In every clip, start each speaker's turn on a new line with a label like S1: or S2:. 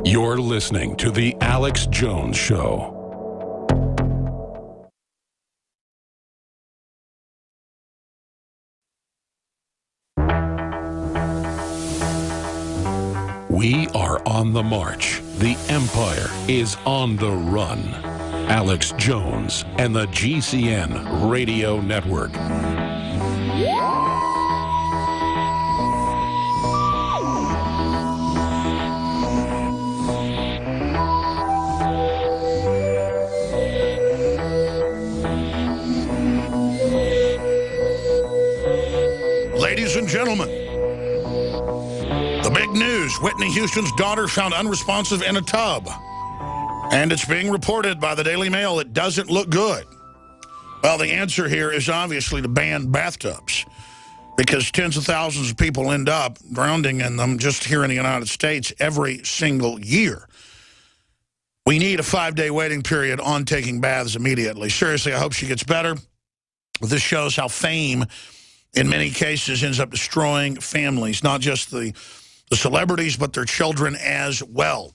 S1: You're listening to The Alex Jones Show. We are on the march. The empire is on the run. Alex Jones and the GCN Radio Network.
S2: Ladies and gentlemen, the big news: Whitney Houston's daughter found unresponsive in a tub. And it's being reported by the Daily Mail it doesn't look good. Well, the answer here is obviously to ban bathtubs, because tens of thousands of people end up drowning in them just here in the United States every single year. We need a 5-day waiting period on taking baths immediately. Seriously, I hope she gets better. This shows how fame, in many cases, ends up destroying families, not just the celebrities, but their children as well.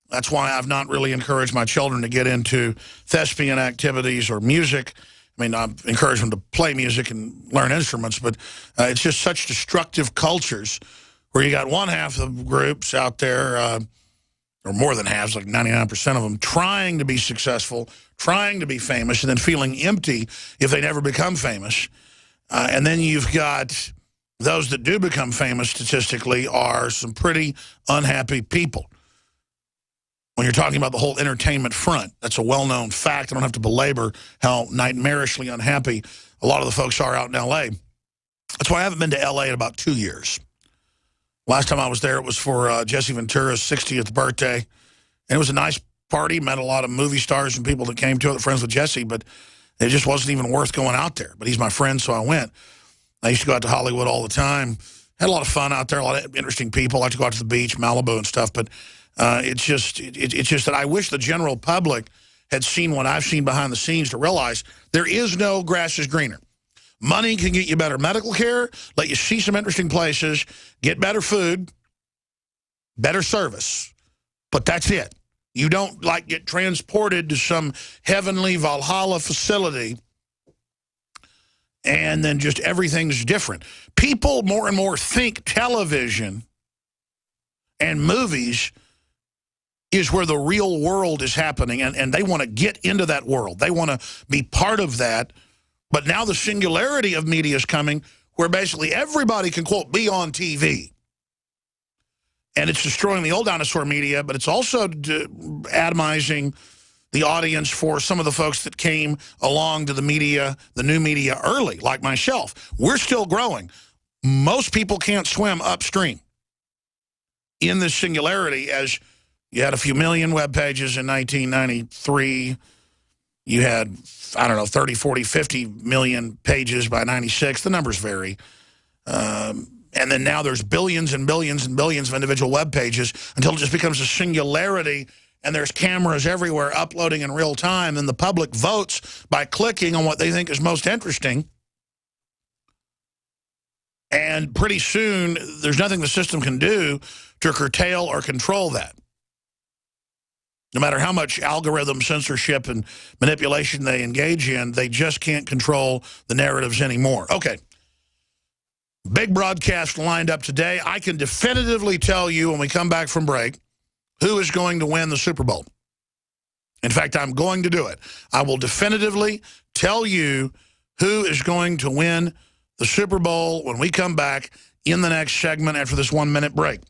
S2: That's why I've not really encouraged my children to get into thespian activities or music. I mean, I've encouraged them to play music and learn instruments, but it's just such destructive cultures where you got one half of the groups out there, or more than half, like 99% of them, trying to be successful, trying to be famous, and then feeling empty if they never become famous. And then you've got those that do become famous statistically are some pretty unhappy people. When you're talking about the whole entertainment front, that's a well-known fact. I don't have to belabor how nightmarishly unhappy a lot of the folks are out in L.A. That's why I haven't been to L.A. in about 2 years. Last time I was there, it was for Jesse Ventura's 60th birthday. And it was a nice party, met a lot of movie stars and people that came to it, friends with Jesse, but it just wasn't even worth going out there. But he's my friend, so I went. I used to go out to Hollywood all the time. Had a lot of fun out there, a lot of interesting people. I like to go out to the beach, Malibu and stuff, but it's just that I wish the general public had seen what I've seen behind the scenes to realize there is no grass is greener. Money can get you better medical care, let you see some interesting places, get better food, better service, but that's it. You don't, like, get transported to some heavenly Valhalla facility and then just everything's different. People more and more think television and movies is where the real world is happening, and they want to get into that world. They want to be part of that. But now the singularity of media is coming where basically everybody can, quote, be on TV. And it's destroying the old dinosaur media, but it's also atomizing the audience for some of the folks that came along to the media, the new media, early, like myself. We're still growing. Most people can't swim upstream in this singularity. As you had a few million web pages in 1993. You had, I don't know, 30, 40, 50 million pages by 96. The numbers vary. And then now there's billions and billions and billions of individual web pages until it just becomes a singularity, and there's cameras everywhere uploading in real time, and the public votes by clicking on what they think is most interesting. And pretty soon, there's nothing the system can do to curtail or control that. No matter how much algorithm censorship and manipulation they engage in, they just can't control the narratives anymore. Okay. Big broadcast lined up today. I can definitively tell you when we come back from break who is going to win the Super Bowl. In fact, I'm going to do it. I will definitively tell you who is going to win the Super Bowl when we come back in the next segment after this 1-minute break.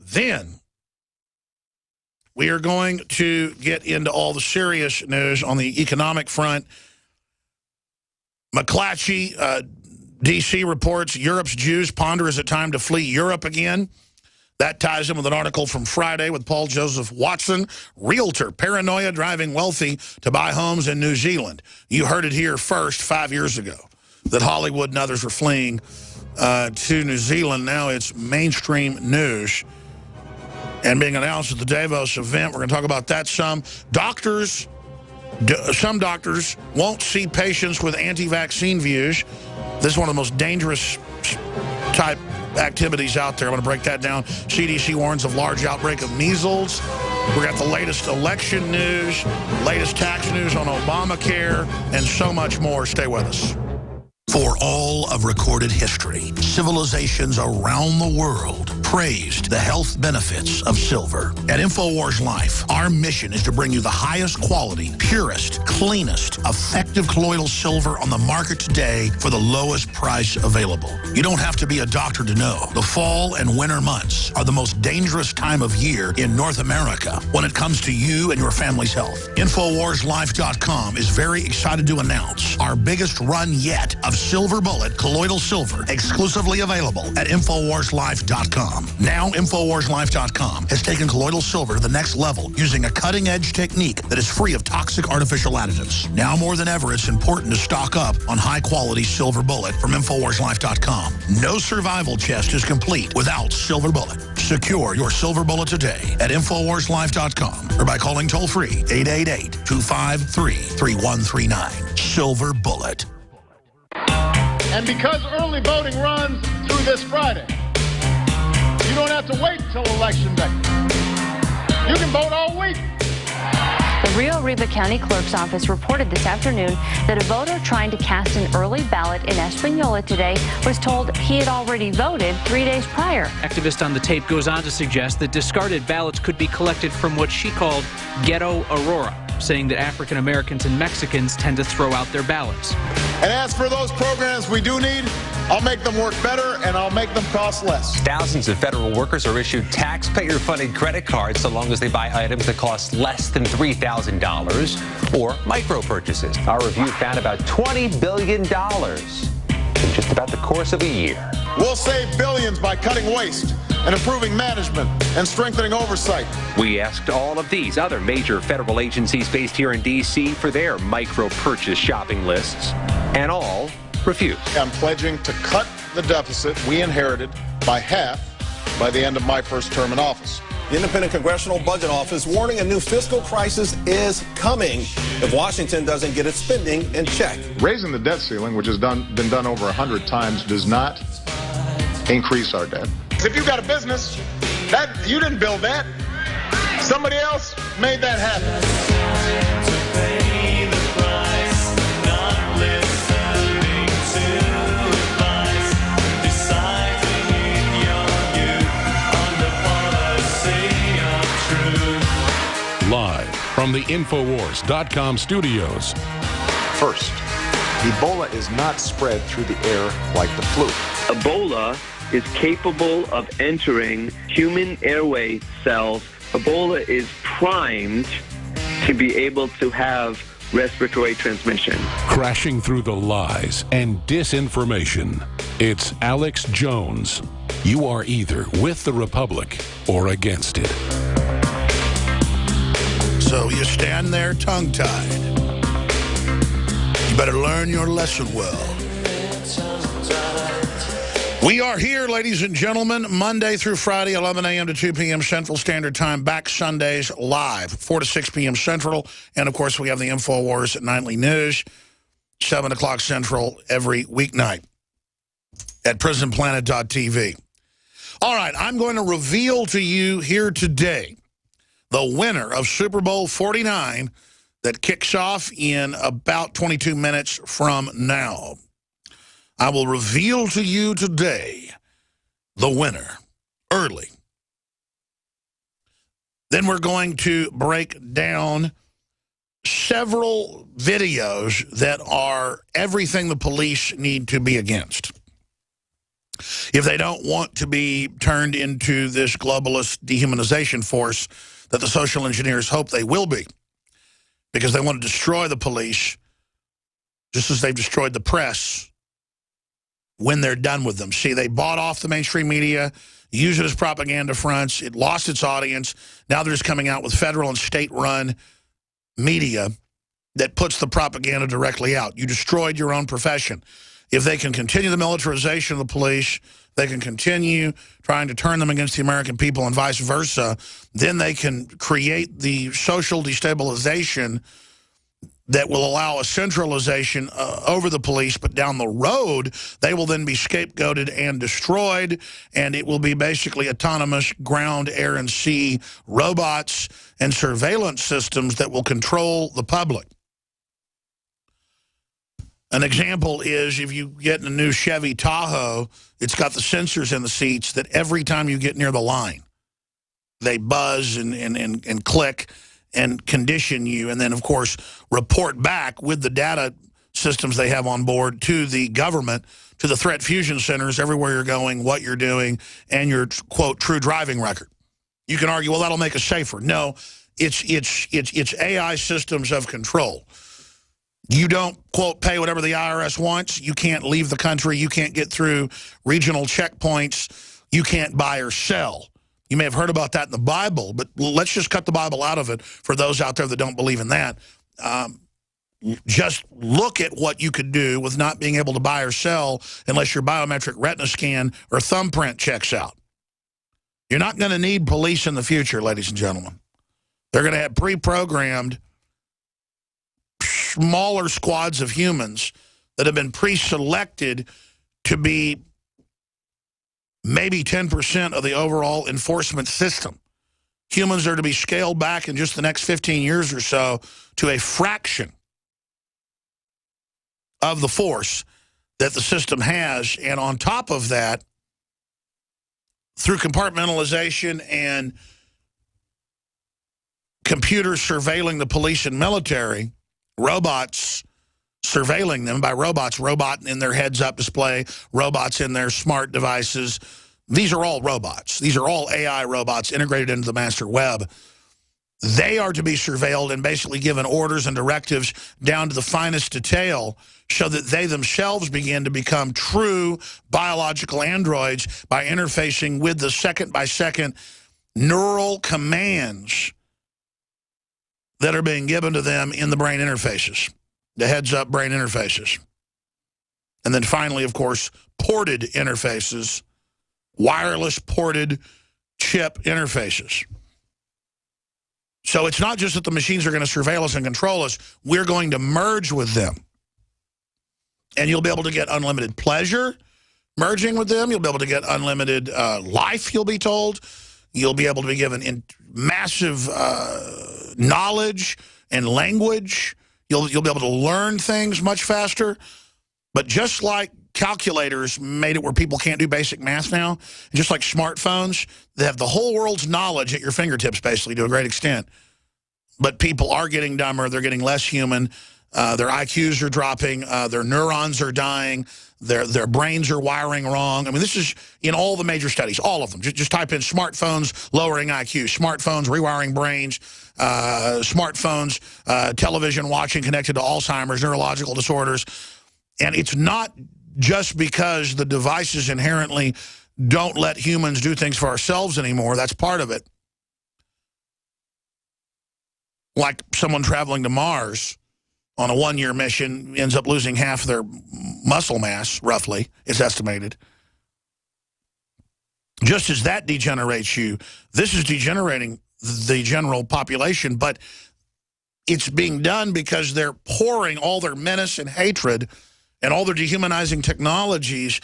S2: Then we are going to get into all the serious news on the economic front. McClatchy, D.C. reports Europe's Jews ponder is it time to flee Europe again. That ties in with an article from Friday with Paul Joseph Watson, realtor, paranoia driving wealthy to buy homes in New Zealand. You heard it here first 5 years ago, that Hollywood and others were fleeing to New Zealand. Now it's mainstream news and being announced at the Davos event. We're going to talk about that some. Some doctors won't see patients with anti-vaccine views. This is one of the most dangerous type activities out there. I'm going to break that down. CDC warns of large outbreak of measles. We got the latest election news, latest tax news on Obamacare, and so much more. Stay with us. For all of recorded history, civilizations around the world praised the health benefits of silver. At InfoWars Life, our mission is to bring you the highest quality, purest, cleanest, effective colloidal silver on the market today for the lowest price available. You don't have to be a doctor to know. The fall and winter months are the most dangerous time of year in North America when it comes to you and your family's health. InfoWarsLife.com is very excited to announce our biggest run yet of Silver Bullet colloidal silver, exclusively available at InfoWarsLife.com. Now, InfoWarsLife.com has taken colloidal silver to the next level using a cutting-edge technique that is free of toxic artificial additives. Now more than ever, it's important to stock up on high-quality Silver Bullet from InfoWarsLife.com. No survival chest is complete without Silver Bullet. Secure your Silver Bullet today at InfoWarsLife.com or by calling toll-free 888-253-3139. Silver Bullet.
S3: And because early voting runs through this Friday, you don't have to wait until Election Day. You can vote all week.
S4: The Rio Arriba County Clerk's Office reported this afternoon that a voter trying to cast an early ballot in Espanola today was told he had already voted 3 days prior.
S5: Activist on the tape goes on to suggest that discarded ballots could be collected from what she called Ghetto Aurora, saying that African Americans and Mexicans tend to throw out their ballots.
S3: And as for those programs we do need, I'll make them work better and I'll make them cost less.
S6: Thousands of federal workers are issued taxpayer-funded credit cards so long as they buy items that cost less than $3,000 or micro purchases. Our review found about $20 billion in just about the course of a year.
S3: We'll save billions by cutting waste and improving management and strengthening oversight.
S6: We asked all of these other major federal agencies based here in D.C. for their micro purchase shopping lists, and all refused.
S3: I'm pledging to cut the deficit we inherited by half by the end of my first term in office.
S7: The Independent Congressional Budget Office warning a new fiscal crisis is coming if Washington doesn't get its spending in check.
S3: Raising the debt ceiling, which has been done over 100 times, does not increase our debt. If you got a business, you didn't build that. Somebody else made that happen.
S1: Live from the Infowars.com studios.
S8: First, Ebola is not spread through the air like the flu.
S9: Ebola is capable of entering human airway cells. Ebola is primed to be able to have respiratory transmission.
S1: Crashing through the lies and disinformation. It's Alex Jones. You are either with the Republic or against it.
S2: So you stand there tongue-tied. You better learn your lesson well. We are here, ladies and gentlemen, Monday through Friday, 11 a.m. to 2 p.m. Central Standard Time. Back Sundays live, 4 to 6 p.m. Central. And, of course, we have the InfoWars Nightly News, 7 o'clock Central every weeknight at PrisonPlanet.tv. All right, I'm going to reveal to you here today the winner of Super Bowl 49 that kicks off in about 22 minutes from now. I will reveal to you today the winner early. Then we're going to break down several videos that are everything the police need to be against. If they don't want to be turned into this globalist dehumanization force that the social engineers hope they will be, because they want to destroy the police just as they've destroyed the press when they're done with them. See, they bought off the mainstream media, used it as propaganda fronts. It lost its audience. Now they're just coming out with federal and state-run media that puts the propaganda directly out. You destroyed your own profession. If they can continue the militarization of the police, they can continue trying to turn them against the American people and vice versa, then they can create the social destabilization that will allow a centralization over the police, but down the road, they will then be scapegoated and destroyed, and it will be basically autonomous ground, air, and sea robots and surveillance systems that will control the public. An example is if you get in a new Chevy Tahoe, it's got the sensors in the seats that every time you get near the line, they buzz and click and condition you, and then, of course, report back with the data systems they have on board to the government, to the threat fusion centers, everywhere you're going, what you're doing, and your, quote, true driving record. You can argue, well, that'll make us safer. No, it's AI systems of control. You don't, quote, pay whatever the IRS wants. You can't leave the country. You can't get through regional checkpoints. You can't buy or sell. You may have heard about that in the Bible, but let's just cut the Bible out of it for those out there that don't believe in that. Just look at what you could do with not being able to buy or sell unless your biometric retina scan or thumbprint checks out. You're not going to need police in the future, ladies and gentlemen. They're going to have pre-programmed smaller squads of humans that have been pre-selected to be maybe 10% of the overall enforcement system. Humans are to be scaled back in just the next 15 years or so to a fraction of the force that the system has. And on top of that, through compartmentalization and computers surveilling the police and military, robots surveilling them, by robots, robot in their heads-up display, robots in their smart devices. These are all robots. These are all AI robots integrated into the master web. They are to be surveilled and basically given orders and directives down to the finest detail so that they themselves begin to become true biological androids by interfacing with the second-by-second neural commands that are being given to them in the brain interfaces. The heads-up brain interfaces. And then finally, of course, ported interfaces, wireless ported chip interfaces. So it's not just that the machines are going to surveil us and control us. We're going to merge with them. And you'll be able to get unlimited pleasure merging with them. You'll be able to get unlimited life, you'll be told. You'll be able to be given massive knowledge and language. You'll be able to learn things much faster. But just like calculators made it where people can't do basic math now, just like smartphones, they have the whole world's knowledge at your fingertips, basically, to a great extent. But people are getting dumber. They're getting less human. Their IQs are dropping. Their neurons are dying. Their brains are wiring wrong. I mean, this is in all the major studies, all of them. Just type in smartphones lowering IQ, smartphones rewiring brains, smartphones television watching connected to Alzheimer's, neurological disorders. And it's not just because the devices inherently don't let humans do things for ourselves anymore. That's part of it. Like someone traveling to Mars on a one-year mission ends up losing half their muscle mass, roughly, it's estimated. Just as that degenerates you, this is degenerating the general population, but it's being done because they're pouring all their menace and hatred and all their dehumanizing technologies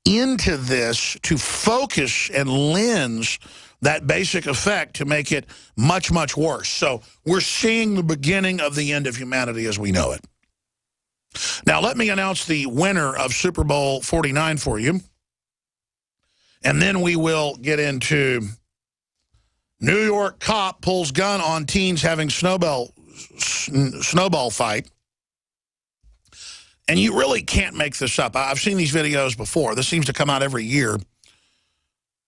S2: into this to focus and lens that basic effect to make it much, much worse. So we're seeing the beginning of the end of humanity as we know it. Now, let me announce the winner of Super Bowl 49 for you. And then we will get into New York cop pulls gun on teens having snowball fight. And you really can't make this up. I've seen these videos before. This seems to come out every year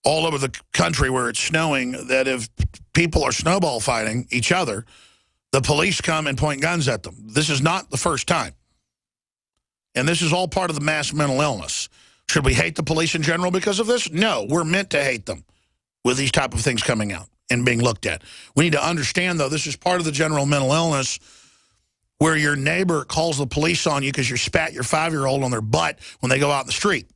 S2: all over the country where it's snowing, that if people are snowball fighting each other, the police come and point guns at them. This is not the first time. And this is all part of the mass mental illness. Should we hate the police in general because of this? No, we're meant to hate them with these type of things coming out and being looked at. We need to understand, though, this is part of the general mental illness where your neighbor calls the police on you because you spat your 5-year-old on their butt when they go out in the street.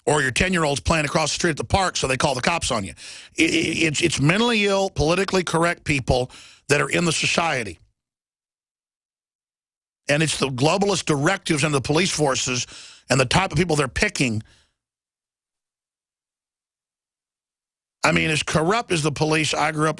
S2: Or your 10-year-old's playing across the street at the park, so they call the cops on you. It's mentally ill, politically correct people that are in the society. and it's the globalist directives and the police forces and the type of people they're picking. I mean, as corrupt as the police I grew up